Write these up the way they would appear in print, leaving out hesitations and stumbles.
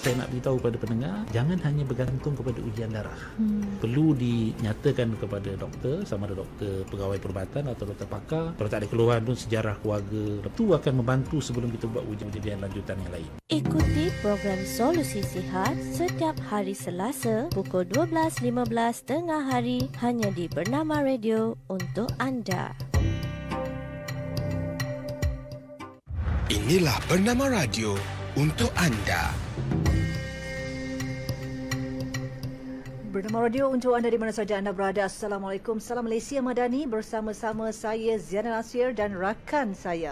saya nak beritahu kepada pendengar, jangan hanya bergantung kepada ujian darah. Perlu dinyatakan kepada doktor, sama ada doktor pegawai perubatan atau doktor pakar. Kalau tak ada keluhan pun sejarah keluarga. Itu akan membantu sebelum kita buat ujian lanjutan yang lain. Ikuti program Solusi Sihat setiap hari Selasa pukul 12.15 tengah hari hanya di Bernama Radio untuk anda. Inilah Bernama Radio untuk anda. Bernama Radio untuk anda di mana saja anda berada. Assalamualaikum, salam Malaysia Madani. Bersama-sama saya Ziana Nasir dan rakan saya.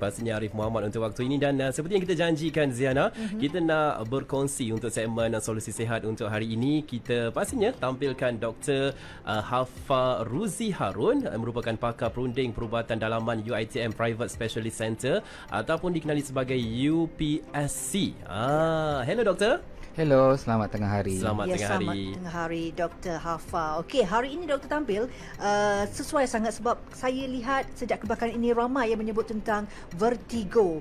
Pastinya Arif Muhammad untuk waktu ini. Dan seperti yang kita janjikan Ziana, kita nak berkongsi untuk segmen Solusi Sihat untuk hari ini. Kita pastinya tampilkan Dr. Hafa Ruzi Harun, merupakan pakar perunding perubatan dalaman UiTM Private Specialist Center ataupun dikenali sebagai UPSC. Hello doktor. Hello, selamat tengah hari. Selamat tengah hari Dr. Hafa. Okey, hari ini doktor tampil sesuai sangat sebab saya lihat sejak kebakaran ini ramai yang menyebut tentang vertigo.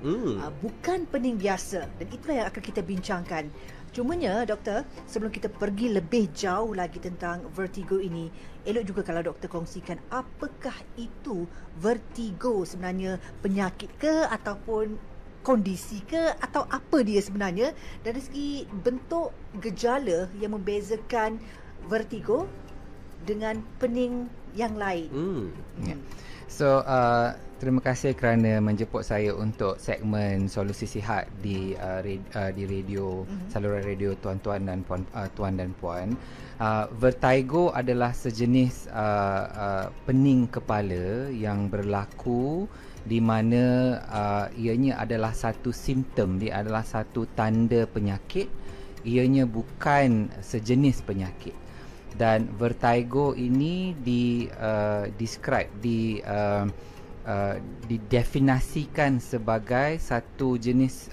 Bukan pening biasa, dan itulah yang akan kita bincangkan. Cumanya doktor, sebelum kita pergi lebih jauh lagi tentang vertigo ini, elok juga kalau doktor kongsikan apakah itu vertigo sebenarnya, penyakit ke ataupun kondisi ke atau apa dia sebenarnya, dari segi bentuk gejala yang membezakan vertigo dengan pening yang lain. So terima kasih kerana menjemput saya untuk segmen Solusi Sihat di radio, saluran radio tuan-tuan dan tuan dan puan. Vertigo adalah sejenis pening kepala yang berlaku di mana ianya adalah satu simptom, dia adalah satu tanda penyakit, ianya bukan sejenis penyakit. Dan vertigo ini didefinisikan sebagai satu jenis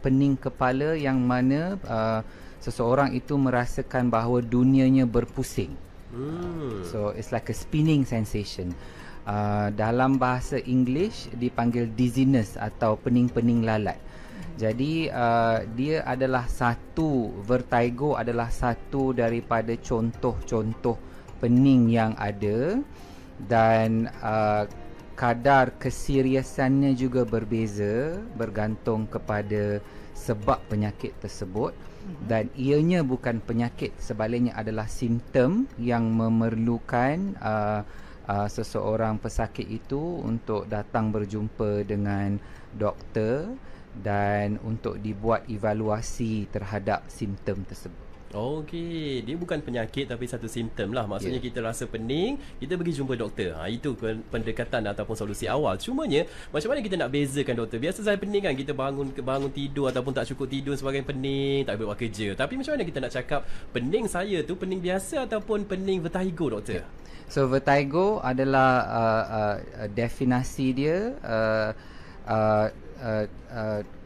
pening kepala yang mana seseorang itu merasakan bahawa dunianya berpusing. So it's like a spinning sensation. Dalam bahasa English dipanggil dizziness atau pening-pening lalat. Jadi dia adalah vertigo adalah satu daripada contoh-contoh pening yang ada, dan kadar keseriusannya juga berbeza bergantung kepada sebab penyakit tersebut. Dan ianya bukan penyakit, sebaliknya adalah simptom yang memerlukan seseorang pesakit itu untuk datang berjumpa dengan doktor dan untuk dibuat evaluasi terhadap simptom tersebut. Okey, dia bukan penyakit tapi satu simptom lah. Maksudnya kita rasa pening, kita pergi jumpa doktor. Itu pendekatan ataupun solusi awal. Cumanya, macam mana kita nak bezakan doktor? Biasa saya pening kan, kita bangun tidur ataupun tak cukup tidur sebagainya pening, tak boleh buat kerja. Tapi macam mana kita nak cakap pening saya tu pening biasa ataupun pening vertigo doktor? So vertigo adalah definisi dia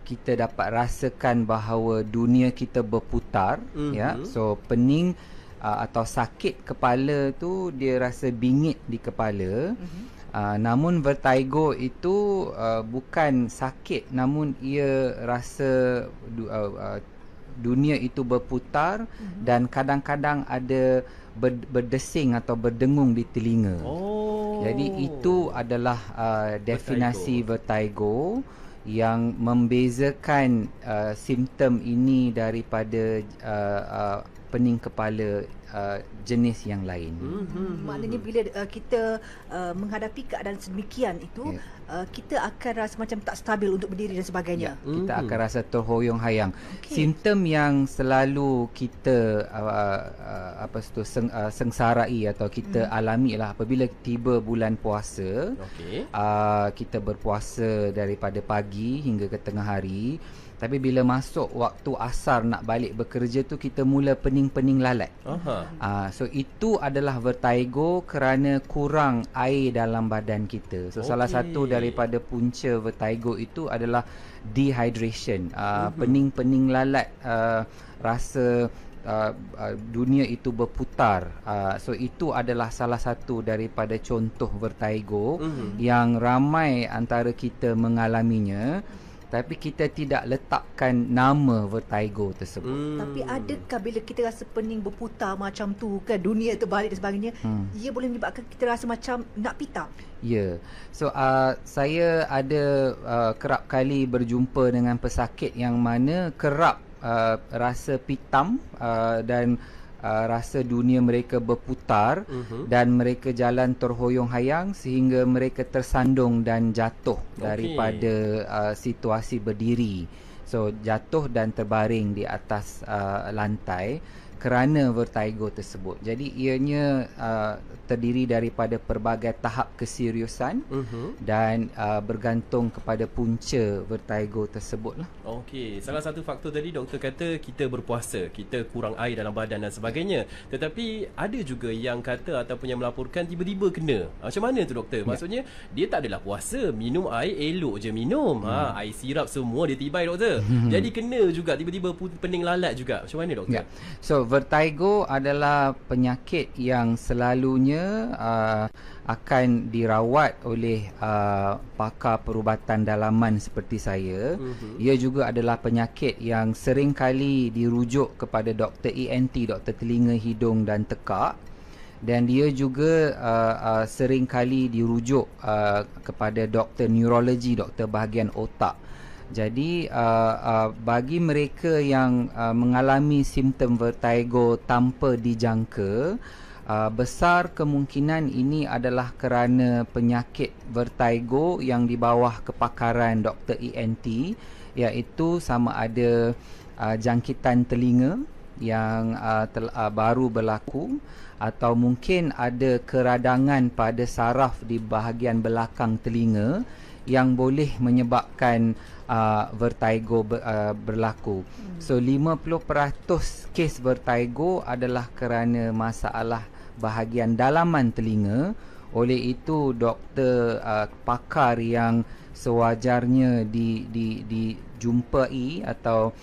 kita dapat rasakan bahawa dunia kita berputar, ya. So pening atau sakit kepala tu dia rasa bingit di kepala. Namun vertigo itu bukan sakit, namun ia rasa dunia itu berputar dan kadang-kadang ada berdesing atau berdengung di telinga. Jadi itu adalah definisi vertigo yang membezakan simptom ini daripada pening kepala jenis yang lain. Maknanya bila kita menghadapi keadaan sedemikian itu, kita akan rasa macam tak stabil untuk berdiri dan sebagainya. Kita akan rasa terhoyong-hayang. Simptom yang selalu kita sengsarai atau kita alami lah apabila tiba bulan puasa. Kita berpuasa daripada pagi hingga ke tengah hari. Tapi bila masuk waktu asar nak balik bekerja tu, kita mula pening-pening lalat. So itu adalah vertigo kerana kurang air dalam badan kita. So salah satu daripada punca vertigo itu adalah dehydration. Pening-pening lalat, rasa dunia itu berputar. So itu adalah salah satu daripada contoh vertigo yang ramai antara kita mengalaminya. tapi kita tidak letakkan nama vertigo tersebut. Tapi adakah bila kita rasa pening berputar macam tu kan, dunia terbalik dan sebagainya, ia boleh menyebabkan kita rasa macam nak pitam? Ya. So saya ada kerap kali berjumpa dengan pesakit yang mana kerap rasa pitam dan rasa dunia mereka berputar dan mereka jalan terhoyong-hayang sehingga mereka tersandung dan jatuh daripada situasi berdiri. So jatuh dan terbaring di atas lantai kerana vertigo tersebut. Jadi ianya terdiri daripada pelbagai tahap keseriusan dan bergantung kepada punca vertigo tersebut lah. Okey, salah satu faktor tadi doktor kata kita berpuasa, kita kurang air dalam badan dan sebagainya. Tetapi ada juga yang kata ataupun yang melaporkan tiba-tiba kena. Macam mana tu doktor? Maksudnya dia tak adalah puasa, minum air elok je minum. Air sirap semua dia tibai doktor. Jadi kena juga tiba-tiba pening lalat juga. Macam mana doktor? So vertigo adalah penyakit yang selalunya akan dirawat oleh pakar perubatan dalaman seperti saya. Ia juga adalah penyakit yang sering kali dirujuk kepada doktor ENT, doktor telinga, hidung dan tekak. Dan dia juga sering kali dirujuk kepada doktor neurologi, doktor bahagian otak. Jadi bagi mereka yang mengalami simptom vertigo tanpa dijangka, besar kemungkinan ini adalah kerana penyakit vertigo yang di bawah kepakaran Dr. ENT, iaitu sama ada jangkitan telinga yang baru berlaku atau mungkin ada keradangan pada saraf di bahagian belakang telinga yang boleh menyebabkan vertigo berlaku. So 50% kes vertigo adalah kerana masalah bahagian dalaman telinga. Oleh itu doktor pakar yang sewajarnya dijumpai atau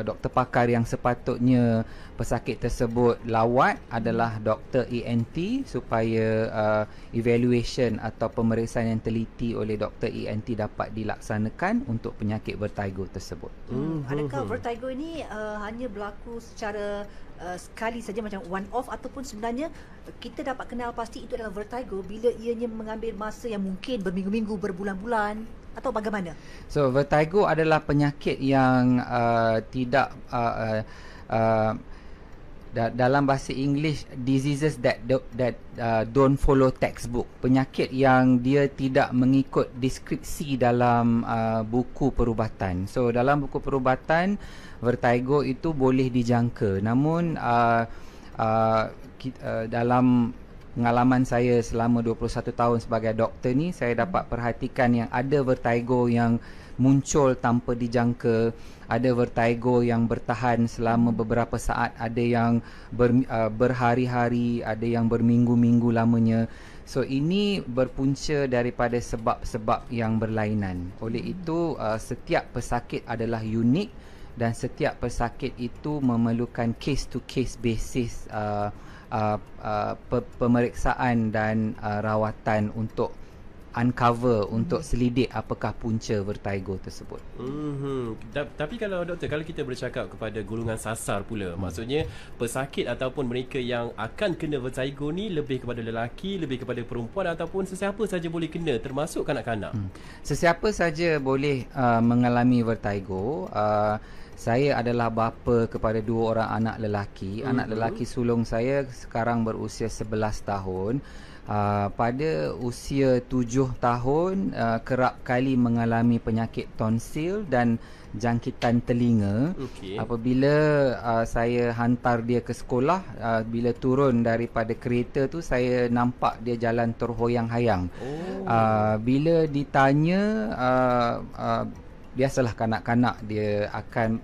doktor pakar yang sepatutnya pesakit tersebut lawat adalah doktor ENT supaya evaluation atau pemeriksaan yang teliti oleh doktor ENT dapat dilaksanakan untuk penyakit vertigo tersebut. Adakah vertigo ini hanya berlaku secara sekali saja macam one off, ataupun sebenarnya kita dapat kenal pasti itu adalah vertigo bila ianya mengambil masa yang mungkin berminggu-minggu, berbulan-bulan, atau bagaimana? So vertigo adalah penyakit yang tidak dalam bahasa Inggeris, diseases that don't follow textbook. Penyakit yang dia tidak mengikut deskripsi dalam buku perubatan. So dalam buku perubatan, vertigo itu boleh dijangka. Namun dalam pengalaman saya selama 21 tahun sebagai doktor ni, saya dapat perhatikan yang ada vertigo yang muncul tanpa dijangka, ada vertigo yang bertahan selama beberapa saat, ada yang berhari-hari, ada yang berminggu-minggu lamanya. So ini berpunca daripada sebab-sebab yang berlainan. Oleh itu setiap pesakit adalah unik dan setiap pesakit itu memerlukan case to case basis pemeriksaan dan rawatan untuk uncover, untuk selidik apakah punca vertigo tersebut. Tapi kalau doktor, kalau kita bercakap kepada golongan sasar pula, maksudnya pesakit ataupun mereka yang akan kena vertigo ni lebih kepada lelaki, lebih kepada perempuan, ataupun sesiapa saja boleh kena, termasuk kanak-kanak? Sesiapa saja boleh mengalami vertigo. Saya adalah bapa kepada 2 orang anak lelaki. Anak lelaki sulung saya sekarang berusia 11 tahun. Pada usia 7 tahun kerap kali mengalami penyakit tonsil dan jangkitan telinga. Apabila saya hantar dia ke sekolah, bila turun daripada kereta tu, saya nampak dia jalan terhoyang-hayang. Bila ditanya, biasalah kanak-kanak dia akan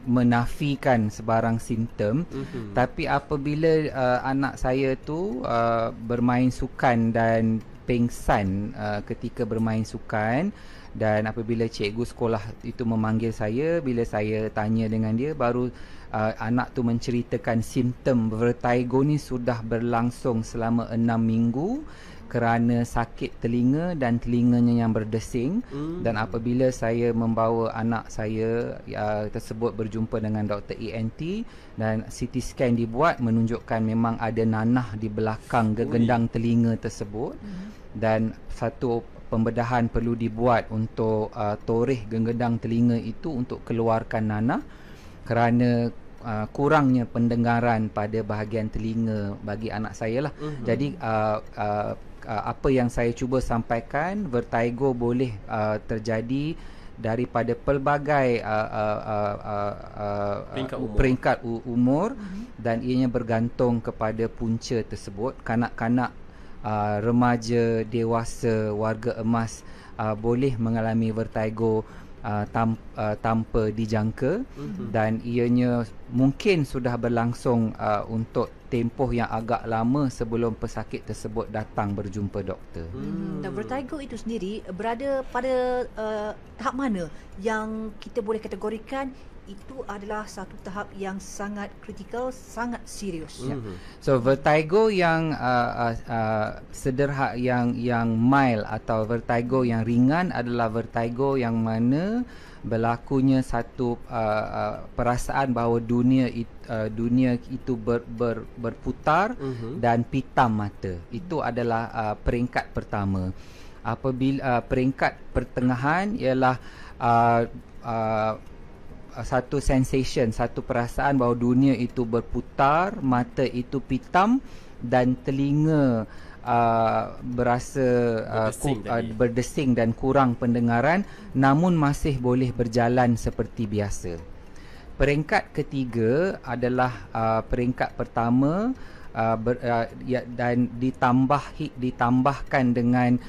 menafikan sebarang simptom. Tapi apabila anak saya tu bermain sukan dan pengsan ketika bermain sukan, dan apabila cikgu sekolah itu memanggil saya, bila saya tanya dengan dia, baru anak tu menceritakan simptom vertigo ni sudah berlangsung selama 6 minggu. kerana sakit telinga dan telinganya yang berdesing. Dan apabila saya membawa anak saya tersebut berjumpa dengan doktor ENT dan CT scan dibuat, menunjukkan memang ada nanah di belakang gendang telinga tersebut. Dan satu pembedahan perlu dibuat untuk toreh gendang telinga itu untuk keluarkan nanah kerana kurangnya pendengaran pada bahagian telinga bagi anak saya lah. Jadi apa yang saya cuba sampaikan, vertigo boleh terjadi daripada pelbagai peringkat umur dan ianya bergantung kepada punca tersebut. Kanak-kanak, remaja, dewasa, warga emas boleh mengalami vertigo tanpa dijangka dan ianya mungkin sudah berlangsung untuk tempoh yang agak lama sebelum pesakit tersebut datang berjumpa doktor. Dan vertigo itu sendiri berada pada tahap mana yang kita boleh kategorikan itu adalah satu tahap yang sangat kritikal, sangat serius. So vertigo yang yang mild atau vertigo yang ringan adalah vertigo yang mana berlakunya satu perasaan bahawa dunia itu berputar dan pitam mata. Itu adalah peringkat pertama. Apabila peringkat pertengahan ialah satu sensation, satu perasaan bahawa dunia itu berputar, mata itu pitam dan telinga berasa berdesing dan kurang pendengaran, namun masih boleh berjalan seperti biasa. Peringkat ketiga adalah peringkat pertama dan ditambahkan dengan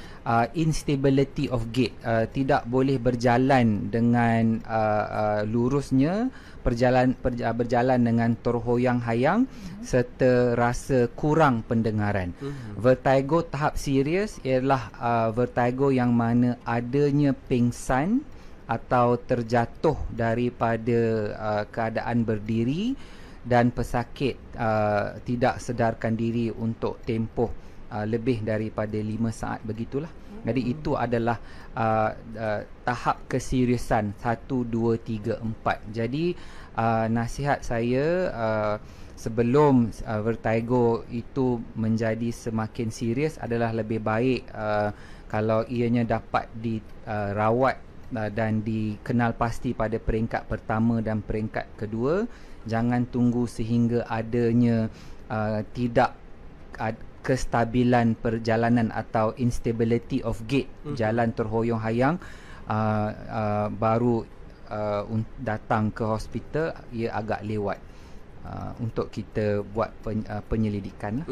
instability of gait, tidak boleh berjalan dengan lurusnya, berjalan dengan terhoyang-hayang serta rasa kurang pendengaran. Vertigo tahap serius ialah vertigo yang mana adanya pingsan atau terjatuh daripada keadaan berdiri dan pesakit tidak sedarkan diri untuk tempoh lebih daripada 5 saat begitulah. Jadi itu adalah tahap keseriusan 1, 2, 3, 4. Jadi nasihat saya sebelum vertigo itu menjadi semakin serius adalah lebih baik kalau ianya dapat dirawat dan dikenal pasti pada peringkat pertama dan peringkat kedua. Jangan tunggu sehingga adanya tidak kestabilan perjalanan atau instability of gait, jalan terhoyong-hayang, baru datang ke hospital. Ia agak lewat untuk kita buat penyelidikan.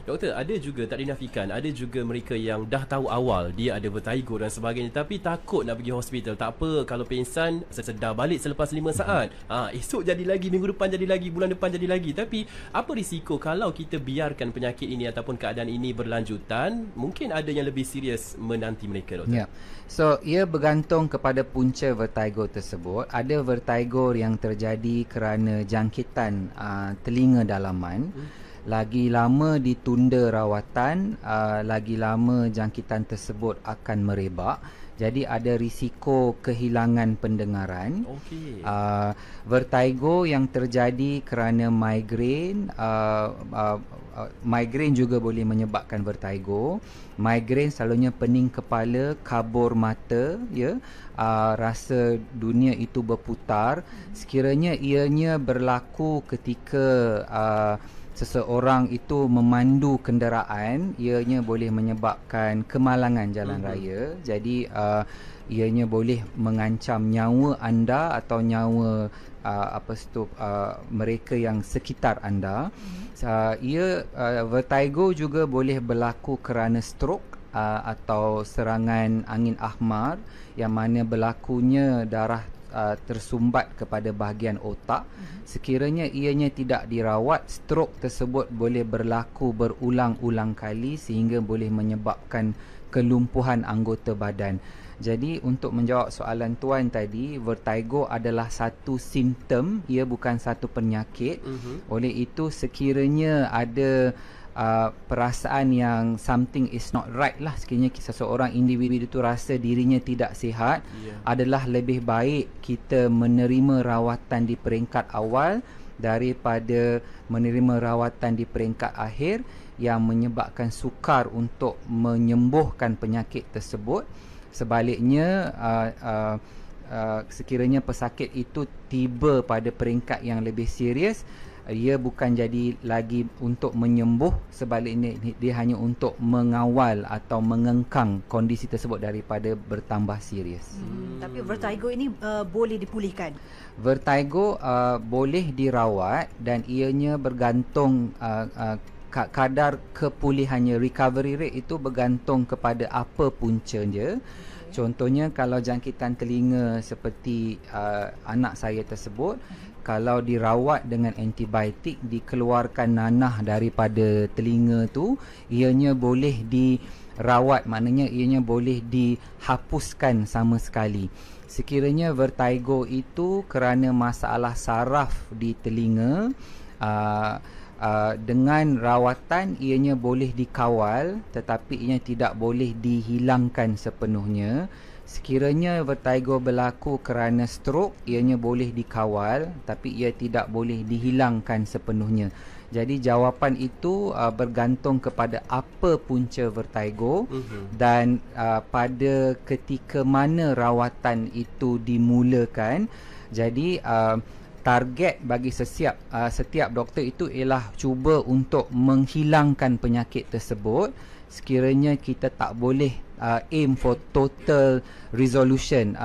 Doktor, ada juga, tak dinafikan, ada juga mereka yang dah tahu awal dia ada vertigo dan sebagainya tapi takut nak pergi hospital. Tak apa kalau pingsan sedar balik selepas 5 saat. Esok jadi lagi, minggu depan jadi lagi, bulan depan jadi lagi. Tapi apa risiko kalau kita biarkan penyakit ini ataupun keadaan ini berlanjutan? Mungkin ada yang lebih serius menanti mereka, doktor. So ia bergantung kepada punca vertigo tersebut. Ada vertigo yang terjadi kerana jangkitan telinga dalaman. Lagi lama ditunda rawatan, lagi lama jangkitan tersebut akan merebak. Jadi ada risiko kehilangan pendengaran. Vertigo yang terjadi kerana migraine, migraine juga boleh menyebabkan vertigo. Migraine selalunya pening kepala, kabur mata, rasa dunia itu berputar. Sekiranya ianya berlaku ketika seseorang itu memandu kenderaan, ianya boleh menyebabkan kemalangan jalan raya. Jadi ianya boleh mengancam nyawa anda atau nyawa mereka yang sekitar anda. Vertigo juga boleh berlaku kerana stroke atau serangan angin ahmar yang mana berlakunya darah tersumbat kepada bahagian otak. Sekiranya ianya tidak dirawat, stroke tersebut boleh berlaku berulang-ulang kali sehingga boleh menyebabkan kelumpuhan anggota badan. Jadi untuk menjawab soalan tuan tadi, vertigo adalah satu simptom, ia bukan satu penyakit. Oleh itu sekiranya ada perasaan yang something is not right lah, sekiranya seseorang individu itu rasa dirinya tidak sihat, adalah lebih baik kita menerima rawatan di peringkat awal daripada menerima rawatan di peringkat akhir yang menyebabkan sukar untuk menyembuhkan penyakit tersebut. Sebaliknya, sekiranya pesakit itu tiba pada peringkat yang lebih serius, ia bukan jadi lagi untuk menyembuh, sebaliknya dia hanya untuk mengawal atau mengengkang kondisi tersebut daripada bertambah serius. Tapi vertigo ini boleh dipulihkan? Vertigo boleh dirawat dan ianya bergantung kadar kepulihannya, recovery rate itu bergantung kepada apa puncanya. Contohnya kalau jangkitan telinga seperti anak saya tersebut, kalau dirawat dengan antibiotik, dikeluarkan nanah daripada telinga tu, ianya boleh dirawat, maknanya ianya boleh dihapuskan sama sekali. Sekiranya vertigo itu kerana masalah saraf di telinga, dengan rawatan ianya boleh dikawal, tetapi ianya tidak boleh dihilangkan sepenuhnya. Sekiranya vertigo berlaku kerana stroke, ianya boleh dikawal, tapi ia tidak boleh dihilangkan sepenuhnya. Jadi jawapan itu bergantung kepada apa punca vertigo dan pada ketika mana rawatan itu dimulakan. Jadi target bagi setiap doktor itu ialah cuba untuk menghilangkan penyakit tersebut. Sekiranya kita tak boleh aim for total resolution,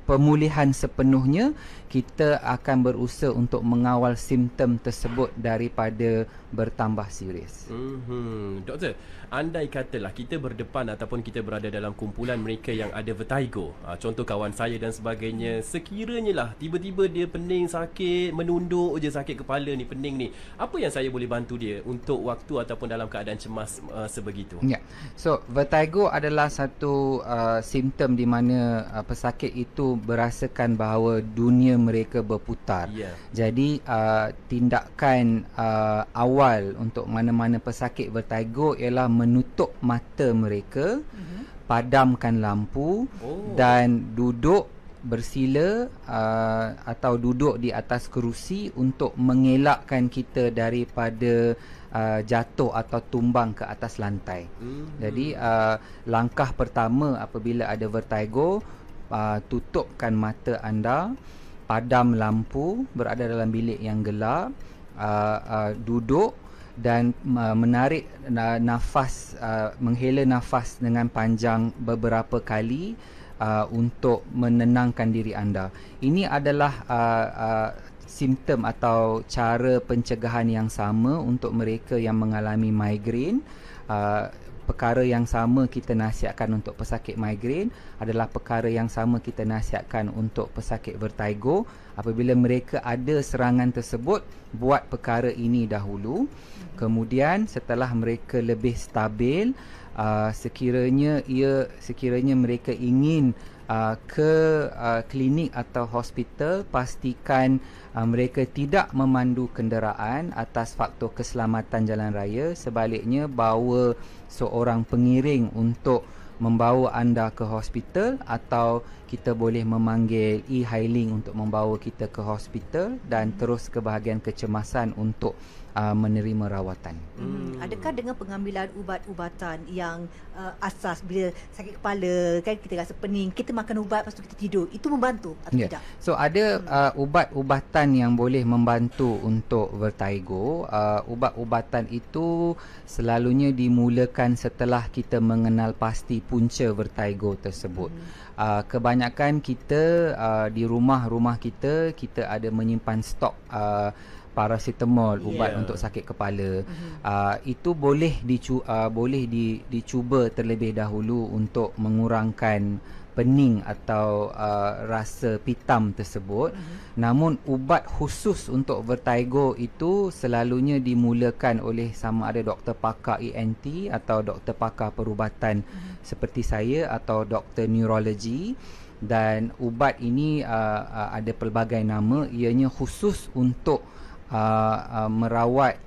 pemulihan sepenuhnya, kita akan berusaha untuk mengawal simptom tersebut daripada bertambah serius. Doktor, andai katalah kita berdepan ataupun kita berada dalam kumpulan mereka yang ada vertigo, contoh kawan saya dan sebagainya, sekiranya lah tiba-tiba dia pening, sakit, menunduk je, sakit kepala ni, pening ni, apa yang saya boleh bantu dia untuk waktu ataupun dalam keadaan cemas sebegitu? So vertigo adalah satu simptom di mana pesakit itu merasakan bahawa dunia mereka berputar. Jadi tindakan awal untuk mana-mana pesakit vertigo ialah menutup mata mereka, padamkan lampu dan duduk bersila atau duduk di atas kerusi untuk mengelakkan kita daripada jatuh atau tumbang ke atas lantai. Jadi langkah pertama apabila ada vertigo, tutupkan mata anda, padam lampu, berada dalam bilik yang gelap, duduk dan menarik nafas, menghela nafas dengan panjang beberapa kali untuk menenangkan diri anda. Ini adalah simptom atau cara pencegahan yang sama untuk mereka yang mengalami migrain. Perkara yang sama kita nasihatkan untuk pesakit migrain adalah perkara yang sama kita nasihatkan untuk pesakit vertigo. Apabila mereka ada serangan tersebut, buat perkara ini dahulu. Kemudian setelah mereka lebih stabil, sekiranya mereka ingin ke klinik atau hospital, pastikan mereka tidak memandu kenderaan atas faktor keselamatan jalan raya. Sebaliknya, bawa seorang pengiring untuk membawa anda ke hospital, atau kita boleh memanggil e-hailing untuk membawa kita ke hospital dan terus ke bahagian kecemasan untuk menerima rawatan. Adakah dengan pengambilan ubat-ubatan yang asas, bila sakit kepala kan kita rasa pening, kita makan ubat lepas tu kita tidur, itu membantu atau tidak? So ada ubat-ubatan yang boleh membantu untuk vertigo. Ubat-ubatan itu selalunya dimulakan setelah kita mengenal pasti punca vertigo tersebut. Kebanyakan kita di rumah kita ada menyimpan stok paracetamol, ubat untuk sakit kepala. Itu boleh dicuba terlebih dahulu untuk mengurangkan pening atau rasa pitam tersebut. Namun ubat khusus untuk vertigo itu selalunya dimulakan oleh sama ada doktor pakar ENT atau doktor pakar perubatan seperti saya, atau doktor neurologi. Dan ubat ini ada pelbagai nama. Ianya khusus untuk merawat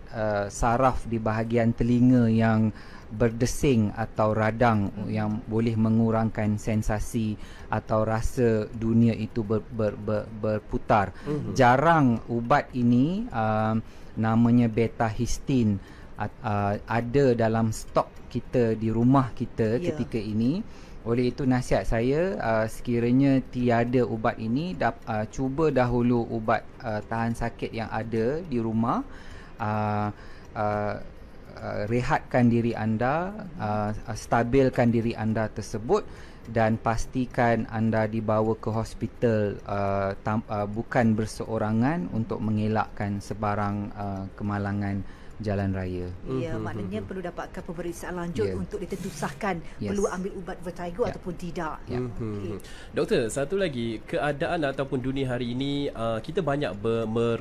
saraf di bahagian telinga yang berdesing atau radang yang boleh mengurangkan sensasi atau rasa dunia itu berputar. Jarang ubat ini namanya beta histin ada dalam stok kita di rumah kita ketika ini. Oleh itu nasihat saya, sekiranya tiada ubat ini, cuba dahulu ubat tahan sakit yang ada di rumah. Rehatkan diri anda, stabilkan diri anda tersebut dan pastikan anda dibawa ke hospital bukan berseorangan untuk mengelakkan sebarang kemalangan jalan raya. Ya, maknanya perlu dapatkan pemeriksaan lanjut untuk ditentusakan perlu ambil ubat vertigo ataupun tidak. Okay. Doktor, satu lagi, keadaan ataupun dunia hari ini kita banyak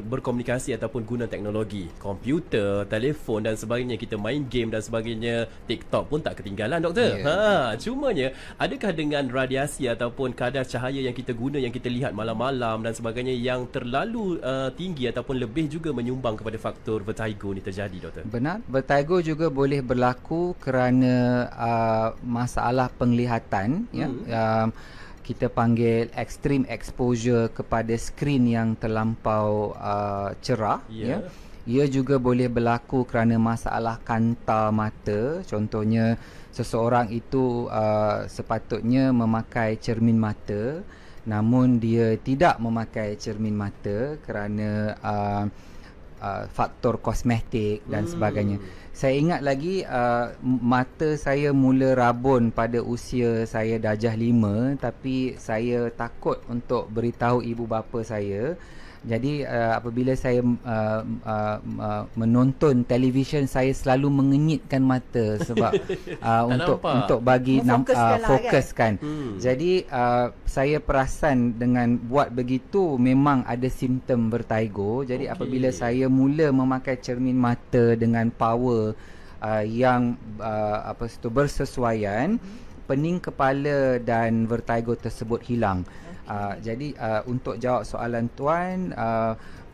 berkomunikasi ataupun guna teknologi, komputer, telefon dan sebagainya, kita main game dan sebagainya, TikTok pun tak ketinggalan doktor. Cumanya adakah dengan radiasi ataupun kadar cahaya yang kita guna, yang kita lihat malam-malam dan sebagainya yang terlalu tinggi ataupun lebih juga menyumbang kepada faktor vertigo ni terjadi? Doktor? Benar, vertigo juga boleh berlaku kerana masalah penglihatan. Kita panggil extreme exposure kepada skrin yang terlampau cerah. Ia juga boleh berlaku kerana masalah kanta mata. Contohnya, seseorang itu sepatutnya memakai cermin mata, namun dia tidak memakai cermin mata kerana faktor kosmetik dan sebagainya. Saya ingat lagi mata saya mula rabun pada usia saya darjah 5, tapi saya takut untuk beritahu ibu bapa saya. Jadi apabila saya menonton televisyen, saya selalu mengenyitkan mata sebab untuk bagi fokuskan. Jadi saya perasan dengan buat begitu memang ada simptom vertigo. Jadi apabila saya mula memakai cermin mata dengan power yang bersesuaian, pening kepala dan vertigo tersebut hilang. Jadi untuk jawab soalan tuan,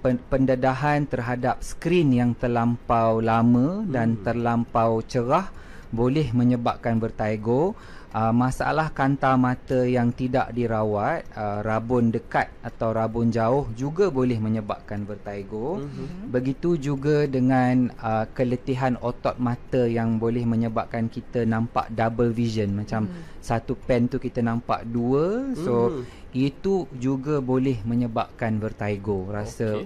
pendedahan terhadap skrin yang terlampau lama dan terlampau cerah boleh menyebabkan vertigo. Masalah kanta mata yang tidak dirawat, rabun dekat atau rabun jauh juga boleh menyebabkan vertigo. Begitu juga dengan keletihan otot mata yang boleh menyebabkan kita nampak double vision, macam satu pen tu kita nampak dua. So itu juga boleh menyebabkan vertigo, rasa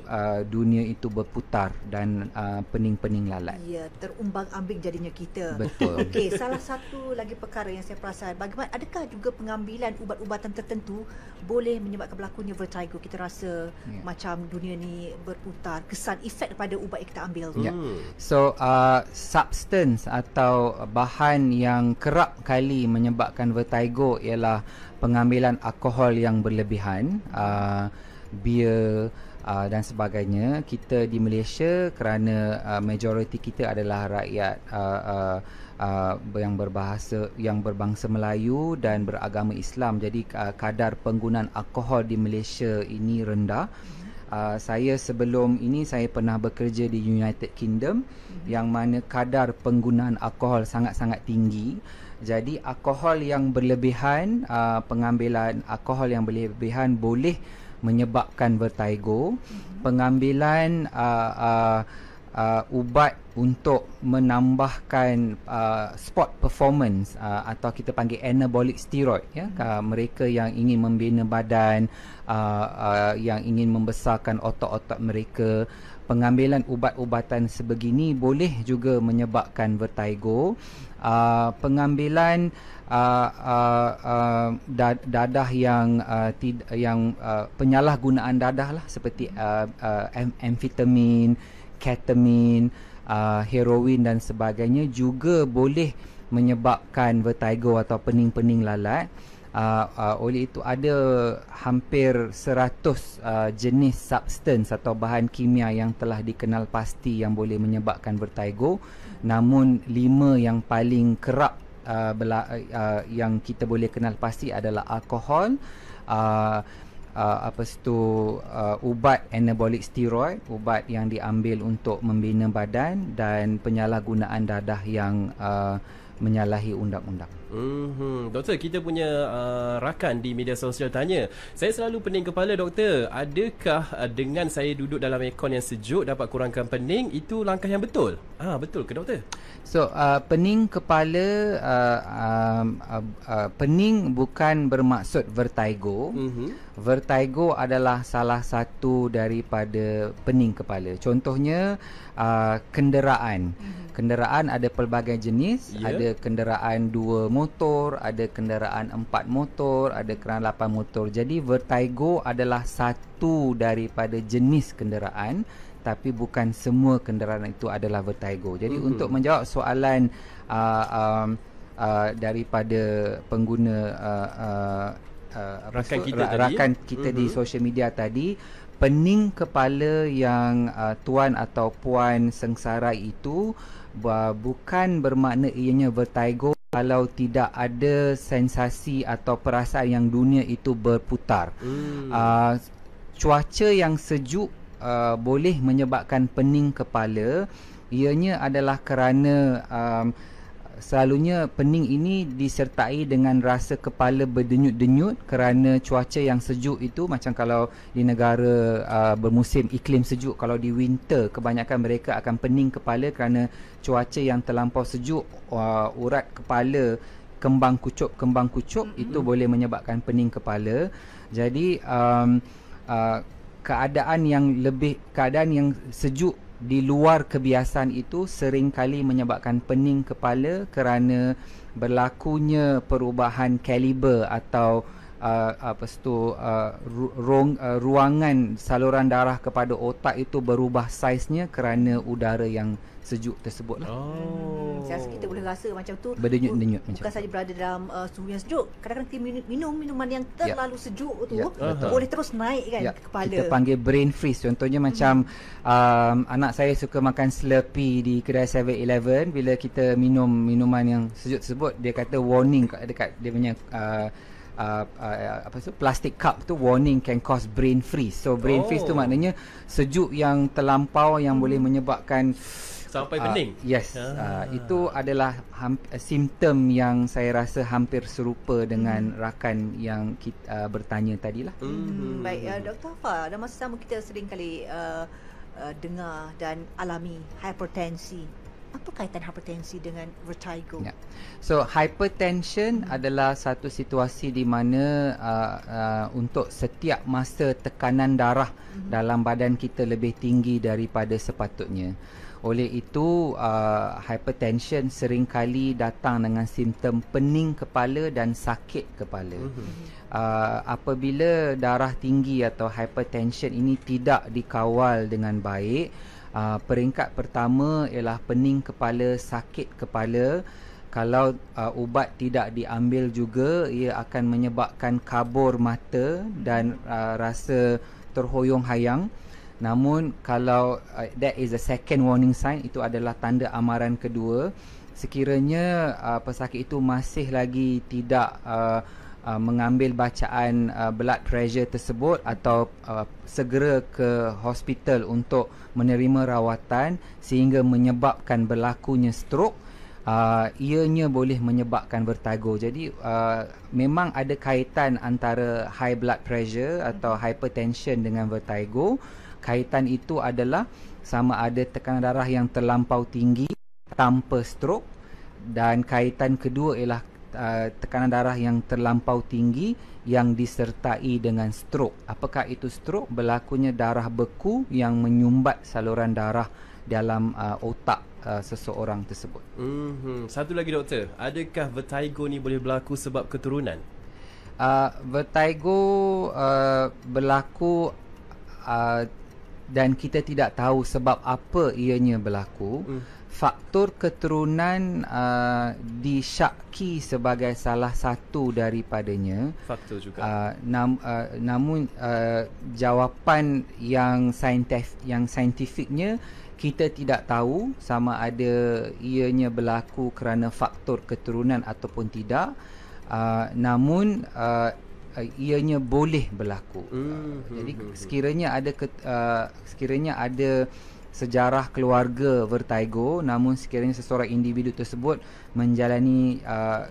dunia itu berputar dan pening-pening lalat. Ya, terumbang-ambing jadinya kita. Betul. Okey, salah satu lagi perkara yang saya perasan, bagaimana, adakah juga pengambilan ubat-ubatan tertentu boleh menyebabkan berlakunya vertigo? Kita rasa macam dunia ni berputar, kesan efek daripada ubat yang kita ambil tu. So substance atau bahan yang kerap kali menyebabkan vertigo ialah pengambilan alkohol yang berlebihan, bir dan sebagainya. Kita di Malaysia, kerana majoriti kita adalah rakyat yang berbangsa Melayu dan beragama Islam, jadi kadar penggunaan alkohol di Malaysia ini rendah. Saya sebelum ini saya pernah bekerja di United Kingdom, yang mana kadar penggunaan alkohol sangat-sangat tinggi. Jadi alkohol yang berlebihan, pengambilan alkohol yang berlebihan boleh menyebabkan vertigo. Pengambilan ubat untuk menambahkan sport performance atau kita panggil anabolic steroid, mereka yang ingin membina badan, yang ingin membesarkan otot-otot mereka, pengambilan ubat-ubatan sebegini boleh juga menyebabkan vertigo. Pengambilan dadah yang penyalahgunaan dadah lah, seperti amfetamin, ketamin, heroin dan sebagainya juga boleh menyebabkan vertigo atau pening-pening lalat. Oleh itu ada hampir 100 jenis substance atau bahan kimia yang telah dikenal pasti yang boleh menyebabkan vertigo. Namun 5 yang paling kerap yang kita boleh kenal pasti adalah alkohol, ubat anabolic steroid, ubat yang diambil untuk membina badan, dan penyalahgunaan dadah yang menyalahi undang-undang. Doktor, kita punya rakan di media sosial tanya, saya selalu pening kepala doktor, adakah dengan saya duduk dalam aircon yang sejuk dapat kurangkan pening? Itu langkah yang betul? Betul ke doktor? So pening kepala, pening bukan bermaksud vertigo. Vertigo adalah salah satu daripada pening kepala. Contohnya kenderaan. Kenderaan ada pelbagai jenis, ada kenderaan 2 motor, ada kenderaan 4 motor, ada kenderaan 8 motor. Jadi vertigo adalah satu daripada jenis kenderaan, tapi bukan semua kenderaan itu adalah vertigo. Jadi untuk menjawab soalan daripada pengguna rakan kita di social media tadi, pening kepala yang tuan atau puan sengsarai itu bukan bermakna ianya vertigo kalau tidak ada sensasi atau perasaan yang dunia itu berputar. Cuaca yang sejuk boleh menyebabkan pening kepala. Ianya adalah kerana selalunya pening ini disertai dengan rasa kepala berdenyut-denyut kerana cuaca yang sejuk itu. Macam kalau di negara bermusim iklim sejuk, kalau di winter kebanyakan mereka akan pening kepala kerana cuaca yang terlampau sejuk, urat kepala kembang kucup itu boleh menyebabkan pening kepala. Jadi keadaan yang sejuk di luar kebiasaan itu seringkali menyebabkan pening kepala kerana berlakunya perubahan kaliber atau ruangan saluran darah kepada otak itu berubah saiznya kerana udara yang sejuk tersebut lah. Saya rasa kita boleh rasa macam tu, berdenyut-denyut bukan saja berada dalam suhu yang sejuk. Kadang-kadang kita minum minuman yang terlalu sejuk tu boleh terus naik kan ke kepala. Kita panggil brain freeze. Contohnya macam anak saya suka makan Slurpee di kedai 7-Eleven. Bila kita minum minuman yang sejuk tersebut, dia kata warning dekat dia punya plastic cup tu, warning can cause brain freeze. So brain freeze tu maknanya sejuk yang terlampau yang boleh menyebabkan sampai pening. Yes. Itu adalah simptom yang saya rasa hampir serupa dengan rakan yang kita bertanya tadilah. Baik, Dr. Haffa, dalam masa sama kita sering kali dengar dan alami hipertensi. Apa kaitan hipertensi dengan vertigo? So hypertension adalah satu situasi di mana untuk setiap masa tekanan darah dalam badan kita lebih tinggi daripada sepatutnya. Oleh itu hypertension seringkali datang dengan simptom pening kepala dan sakit kepala. Apabila darah tinggi atau hypertension ini tidak dikawal dengan baik, peringkat pertama ialah pening kepala, sakit kepala. Kalau ubat tidak diambil juga, ia akan menyebabkan kabur mata dan rasa terhoyong-hayang. Namun kalau that is a second warning sign, itu adalah tanda amaran kedua. Sekiranya pesakit itu masih lagi tidak mengambil bacaan blood pressure tersebut atau segera ke hospital untuk menerima rawatan sehingga menyebabkan berlakunya stroke, ianya boleh menyebabkan vertigo. Jadi memang ada kaitan antara high blood pressure atau hypertension dengan vertigo. Kaitan itu adalah sama ada tekanan darah yang terlampau tinggi tanpa stroke, dan kaitan kedua ialah tekanan darah yang terlampau tinggi yang disertai dengan stroke. Apakah itu stroke? Berlakunya darah beku yang menyumbat saluran darah dalam otak seseorang tersebut. Satu lagi doktor, adakah vertigo ni boleh berlaku sebab keturunan? Vertigo berlaku dan kita tidak tahu sebab apa ianya berlaku. Faktor keturunan disyaki sebagai salah satu daripadanya. Faktor juga. Namun jawapan yang saintifiknya kita tidak tahu sama ada ianya berlaku kerana faktor keturunan ataupun tidak. Namun ianya boleh berlaku. Jadi sekiranya ada sejarah keluarga vertigo, namun sekiranya seseorang individu tersebut menjalani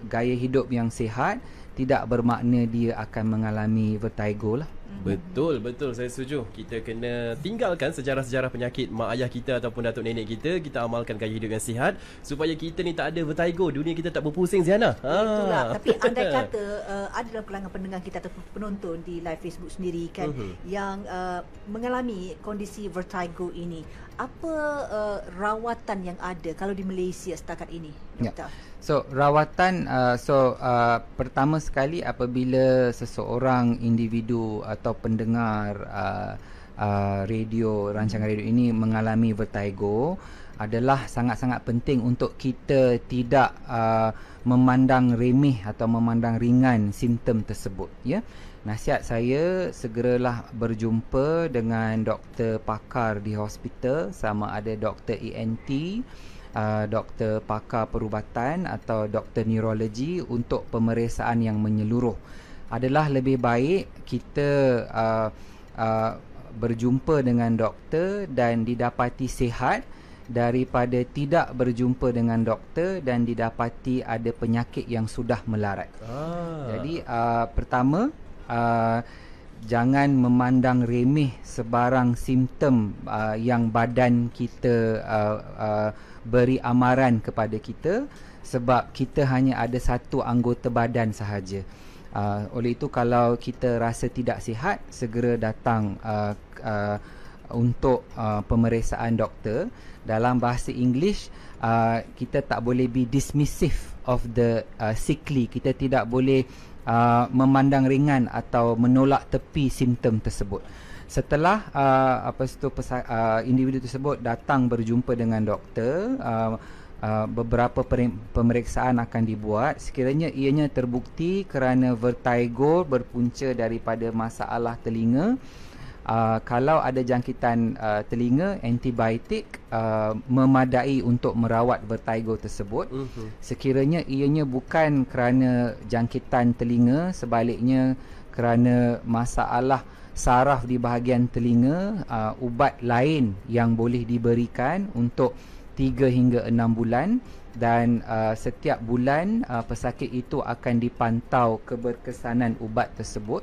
gaya hidup yang sihat, tidak bermakna dia akan mengalami vertigo lah. Betul, saya setuju. Kita kena tinggalkan sejarah-sejarah penyakit mak ayah kita ataupun datuk nenek kita. Kita amalkan gaya hidup yang sihat supaya kita ni tak ada vertigo, dunia kita tak berpusing, Ziana. Itulah. Tapi andai kata ada dalam kalangan pendengar kita atau penonton di live Facebook sendiri kan yang mengalami kondisi vertigo ini, apa rawatan yang ada kalau di Malaysia setakat ini, Doktor? So rawatan pertama sekali apabila seseorang individu atau pendengar rancangan radio ini mengalami vertigo, adalah sangat-sangat penting untuk kita tidak memandang remeh atau memandang ringan simptom tersebut, ya. Nasihat saya, segeralah berjumpa dengan doktor pakar di hospital, sama ada doktor ENT, doktor pakar perubatan atau doktor neurologi untuk pemeriksaan yang menyeluruh. Adalah lebih baik kita berjumpa dengan doktor dan didapati sihat daripada tidak berjumpa dengan doktor dan didapati ada penyakit yang sudah melarat. Jadi pertama, jangan memandang remeh sebarang simptom yang badan kita beri amaran kepada kita, sebab kita hanya ada satu anggota badan sahaja. Oleh itu, kalau kita rasa tidak sihat, segera datang untuk pemeriksaan doktor. Dalam bahasa English, kita tak boleh be dismissive of the sickly. Kita tidak boleh memandang ringan atau menolak tepi simptom tersebut. Setelah individu tersebut datang berjumpa dengan doktor, beberapa pemeriksaan akan dibuat. Sekiranya ianya terbukti kerana vertigo berpunca daripada masalah telinga, kalau ada jangkitan telinga, antibiotik memadai untuk merawat vertigo tersebut. Sekiranya ianya bukan kerana jangkitan telinga, sebaliknya kerana masalah saraf di bahagian telinga, ubat lain yang boleh diberikan untuk 3 hingga 6 bulan, dan setiap bulan pesakit itu akan dipantau keberkesanan ubat tersebut.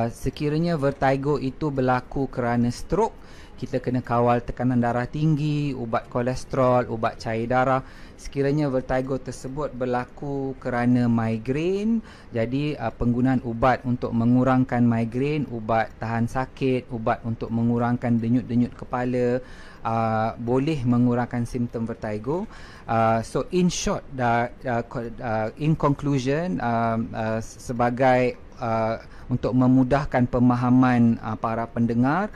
Sekiranya vertigo itu berlaku kerana stroke, kita kena kawal tekanan darah tinggi, ubat kolesterol, ubat cair darah. Sekiranya vertigo tersebut berlaku kerana migraine, jadi penggunaan ubat untuk mengurangkan migraine, ubat tahan sakit, ubat untuk mengurangkan denyut-denyut kepala, boleh mengurangkan simptom vertigo. So in short, in conclusion, sebagai untuk memudahkan pemahaman para pendengar,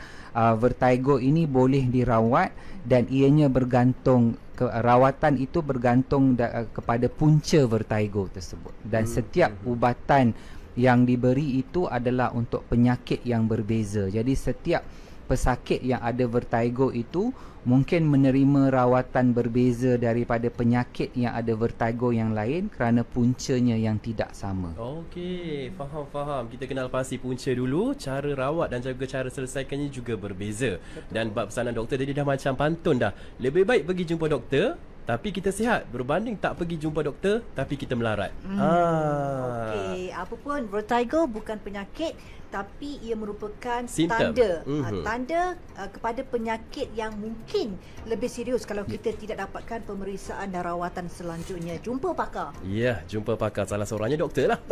vertigo ini boleh dirawat dan ianya bergantung, rawatan itu bergantung kepada punca vertigo tersebut, dan setiap ubatan yang diberi itu adalah untuk penyakit yang berbeza. Jadi setiap pesakit yang ada vertigo itu mungkin menerima rawatan berbeza daripada penyakit yang ada vertigo yang lain kerana puncanya yang tidak sama. Okey, faham. Kita kenal pasti punca dulu, cara rawat dan juga cara selesaikannya juga berbeza. Betul. Dan bab pesanan doktor tadi dah macam pantun dah. Lebih baik pergi jumpa doktor tapi kita sihat berbanding tak pergi jumpa doktor tapi kita melarat. Okey, apa pun vertigo bukan penyakit tapi ia merupakan tanda tanda kepada penyakit yang mungkin lebih serius kalau kita tidak dapatkan pemeriksaan dan rawatan selanjutnya. Jumpa pakar. Ya, jumpa pakar. Salah seorangnya doktor lah.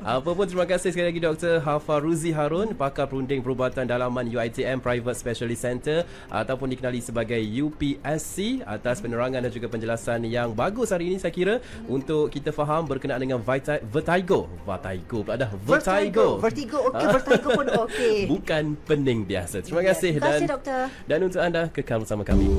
Apa pun, terima kasih sekali lagi Dr. Haffa Ruzi Harun, pakar perunding perubatan dalaman UiTM Private Specialist Center ataupun dikenali sebagai UPSC, atas penerangan dan juga penjelasan yang bagus hari ini saya kira untuk kita faham berkenaan dengan vertigo pula dah. Vertigo. Okey, vertigo pun okey. Bukan pening biasa. Terima kasih, doktor. Dan untuk anda, kekal bersama kami.